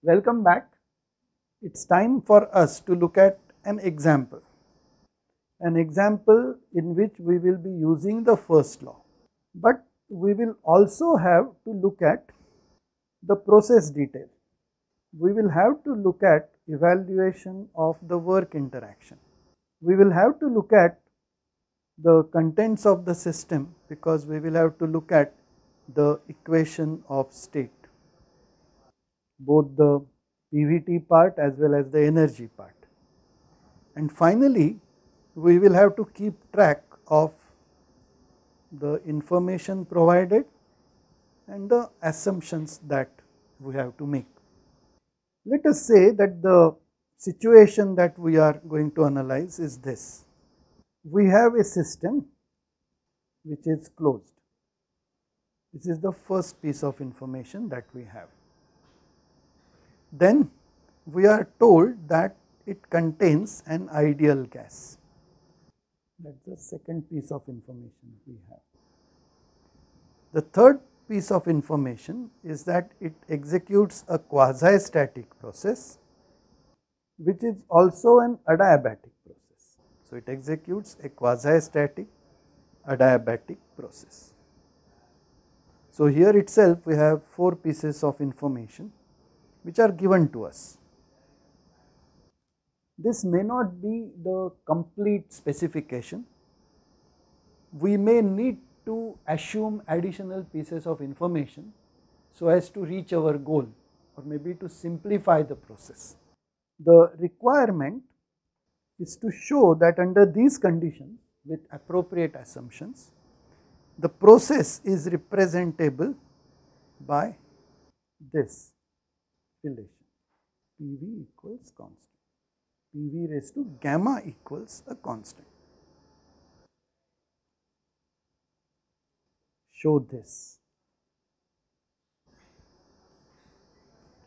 Welcome back. It's time for us to look at an example in which we will be using the first law. But we will also have to look at the process detail. We will have to look at evaluation of the work interaction. We will have to look at the contents of the system because we will have to look at the equation of state, both the PVT part as well as the energy part. And finally, we will have to keep track of the information provided and the assumptions that we have to make. Let us say that the situation that we are going to analyze is this. We have a system which is closed. This is the first piece of information that we have. Then we are told that it contains an ideal gas. That is the second piece of information we have. The third piece of information is that it executes a quasi-static process which is also an adiabatic process. So, it executes a quasi-static adiabatic process. So, here itself we have 4 pieces of information which are given to us. This may not be the complete specification. We may need to assume additional pieces of information so as to reach our goal or maybe to simplify the process. The requirement is to show that under these conditions with appropriate assumptions, the process is representable by this relation, PV equals constant, PV raised to gamma equals a constant. Show this.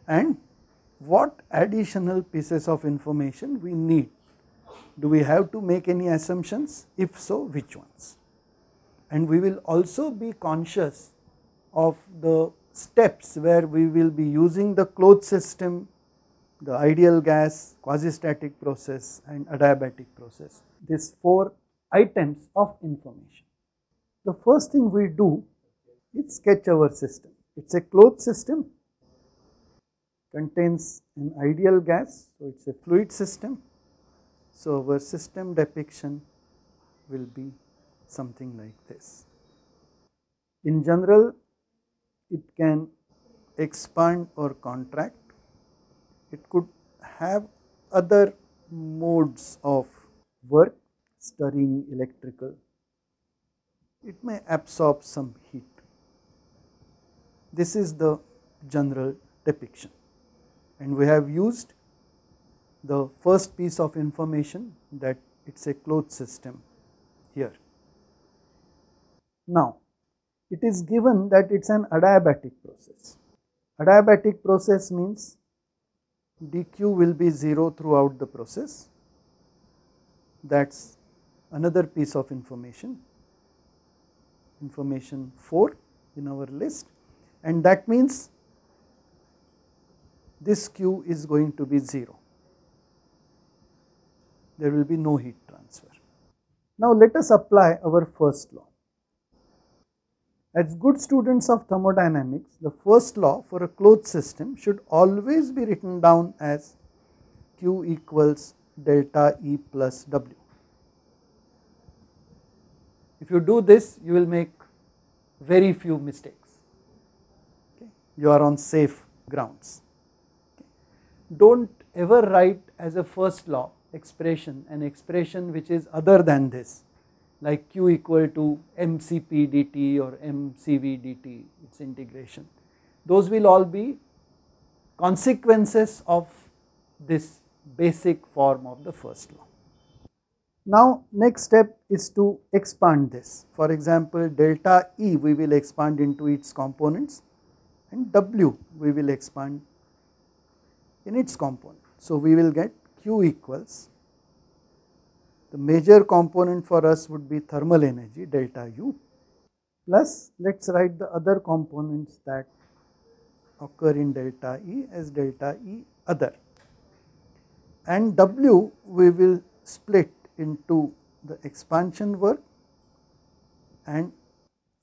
And what additional pieces of information we need? Do we have to make any assumptions? If so, which ones? And we will also be conscious of the steps where we will be using the closed system, the ideal gas, quasi-static process and adiabatic process. These 4 items of information. The first thing we do is sketch our system. It is a closed system, contains an ideal gas, so it is a fluid system. So, our system depiction will be something like this. In general, it can expand or contract. It could have other modes of work, stirring, electrical. It may absorb some heat. This is the general depiction, and we have used the first piece of information that it is a closed system here. Now, it is given that it is an adiabatic process. Adiabatic process means dq will be 0 throughout the process. That is another piece of information, information 4 in our list, and that means this q is going to be 0. There will be no heat transfer. Now, let us apply our first law. As good students of thermodynamics, the first law for a closed system should always be written down as Q equals delta E plus W. If you do this, you will make very few mistakes. Okay. You are on safe grounds. Okay. Do not ever write as a first law expression an expression which is other than this, like Q equal to mCp dt or mCv dt, its integration. Those will all be consequences of this basic form of the first law. Now, next step is to expand this. For example, delta E we will expand into its components and W we will expand in its component. So, we will get Q equals, the major component for us would be thermal energy delta U, plus let us write the other components, that occur in delta E as delta E other, and W we will split into the expansion work and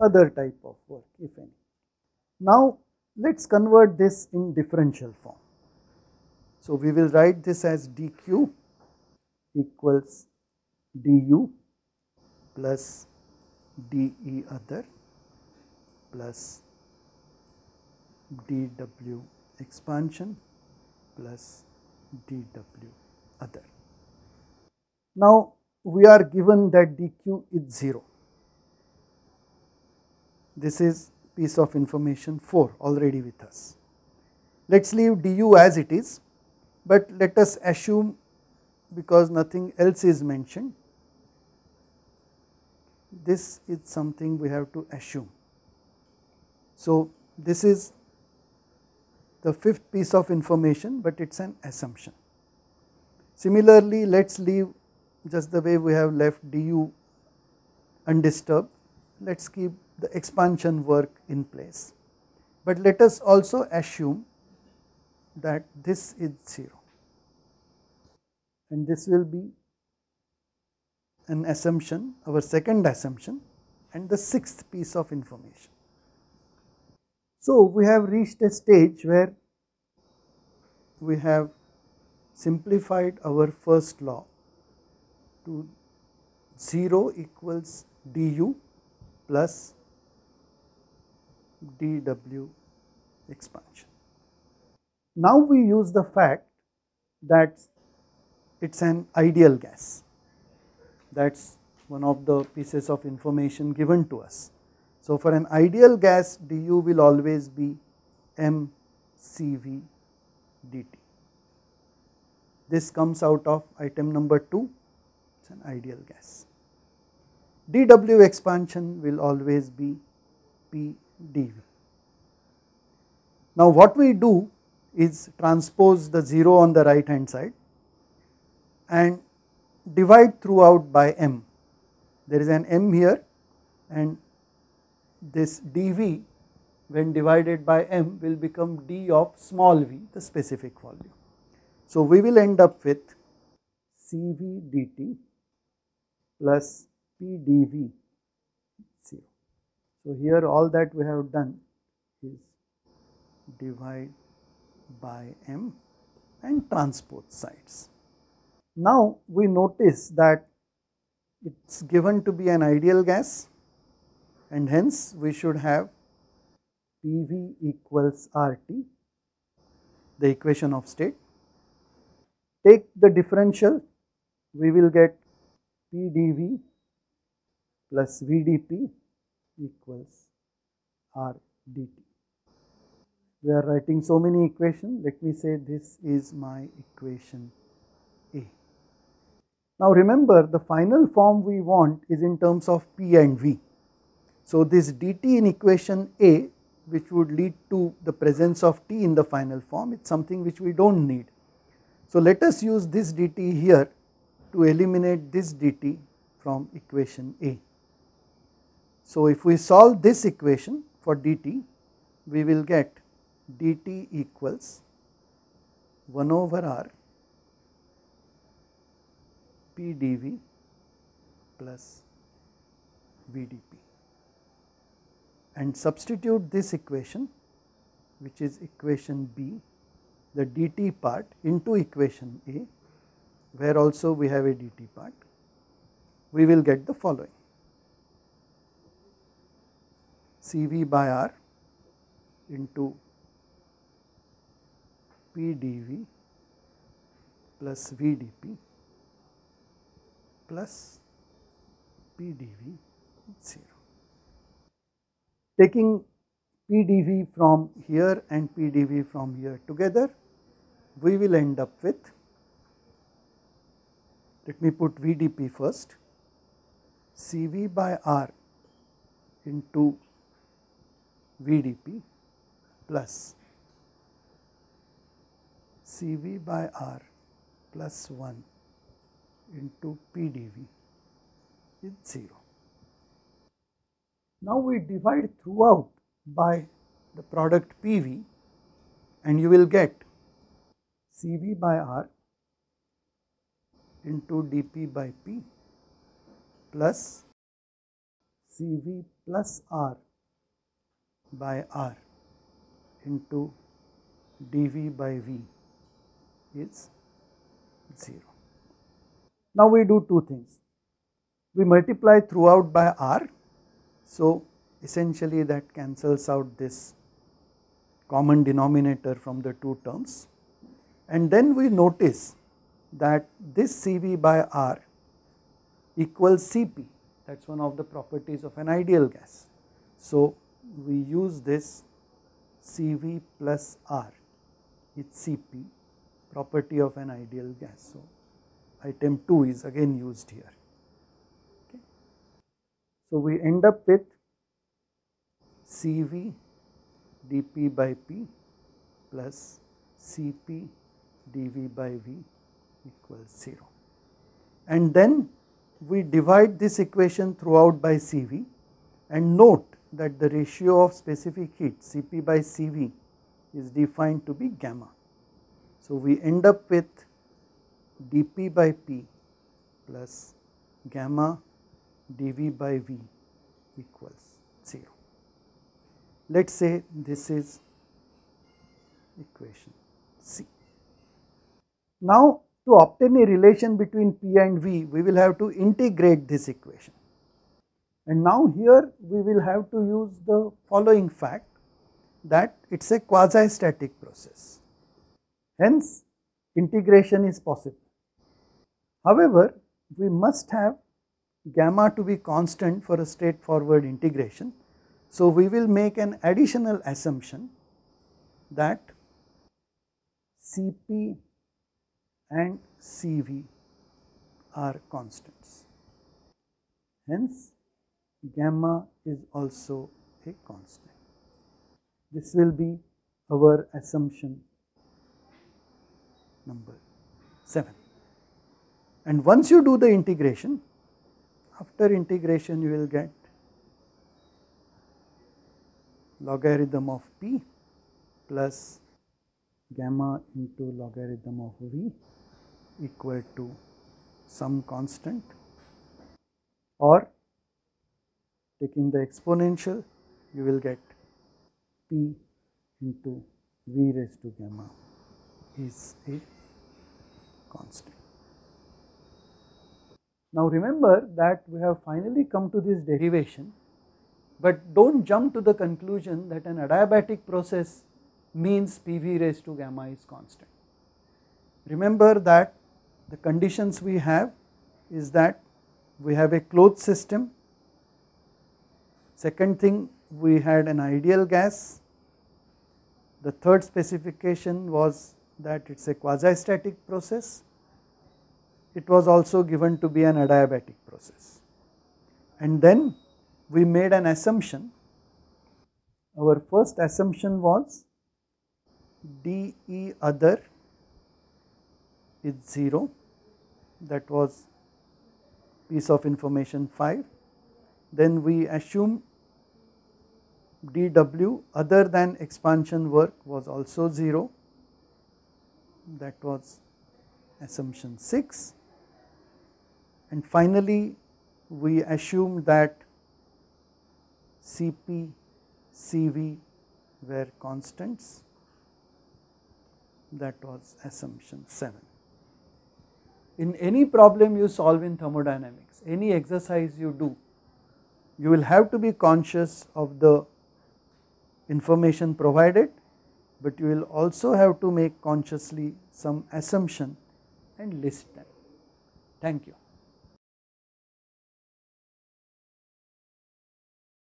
other type of work if any. Now let us convert this in differential form. So we will write this as dq equals du plus dE other plus dW expansion plus dW other. Now we are given that dq is 0. This is piece of information 4 already with us. Let us leave du as it is, but let us assume, because nothing else is mentioned, this is something we have to assume. So this is the 5th piece of information, but it is an assumption. Similarly, let us leave just the way we have left du undisturbed. Let us keep the expansion work in place, but let us also assume that this is 0, and this will be an assumption, our second assumption, and the 6th piece of information. So we have reached a stage where we have simplified our first law to 0 equals du plus dW expansion. Now we use the fact that it is an ideal gas. That is one of the pieces of information given to us. So for an ideal gas, du will always be mCV dt. This comes out of item number 2, it is an ideal gas. dW expansion will always be Pdv. Now what we do is transpose the 0 on the right hand side and divide throughout by m. There is an m here, and this dV when divided by m will become d of small v, the specific volume. So we will end up with Cv dt plus Pdv 0. So here all that we have done is divide by m and transpose sides. Now we notice that it is given to be an ideal gas, and hence we should have PV equals RT, the equation of state. Take the differential, we will get PdV plus VdP equals RdT. We are writing so many equations, let me say this is my equation A. Now remember, the final form we want is in terms of P and V. So this dt in equation A, which would lead to the presence of T in the final form, it is something which we do not need. So let us use this dt here to eliminate this dt from equation A. So if we solve this equation for dt, we will get dt equals 1 over r Pdv plus Vdp, and substitute this equation, which is equation B, the dt part, into equation A, where also we have a dt part. We will get the following: Cv by R into Pdv plus Vdp plus Pdv 0. Taking Pdv from here and Pdv from here together, we will end up with, let me put Vdp first, Cv by R into Vdp plus Cv by R plus 1 into Pdv is 0. Now we divide throughout by the product PV, and you will get Cv by R into dP by P plus Cv plus R by R into dV by V is 0. Now we do two things. We multiply throughout by R, so essentially that cancels out this common denominator from the two terms, and then we notice that this Cv by R equals Cp. That is one of the properties of an ideal gas. So we use this Cv plus R, it's Cp, property of an ideal gas. So item 2 is again used here. Okay. So we end up with Cv dP by P plus Cp dV by V equals 0. And then we divide this equation throughout by Cv and note that the ratio of specific heat Cp by Cv is defined to be gamma. So we end up with dP by P plus gamma dV by V equals 0. Let us say this is equation C. Now to obtain a relation between P and V, we will have to integrate this equation. And now here we will have to use the following fact, that it is a quasi-static process. Hence integration is possible. However, we must have gamma to be constant for a straightforward integration. So we will make an additional assumption that Cp and Cv are constants. Hence gamma is also a constant. This will be our assumption number 7. And once you do the integration, after integration you will get logarithm of P plus gamma into logarithm of V equal to some constant, or taking the exponential you will get P into V raised to gamma is a constant. Now remember that we have finally come to this derivation, but do not jump to the conclusion that an adiabatic process means PV raised to gamma is constant. Remember that the conditions we have is that we have a closed system. Second thing, we had an ideal gas. The third specification was that it is a quasi-static process. It was also given to be an adiabatic process. And then we made an assumption. Our first assumption was dE other is 0, that was piece of information 5. Then we assume dW other than expansion work was also 0, that was assumption 6. And finally we assume that Cp, Cv were constants, that was assumption 7. In any problem you solve in thermodynamics, any exercise you do, you will have to be conscious of the information provided, but you will also have to make consciously some assumption and list them. Thank you.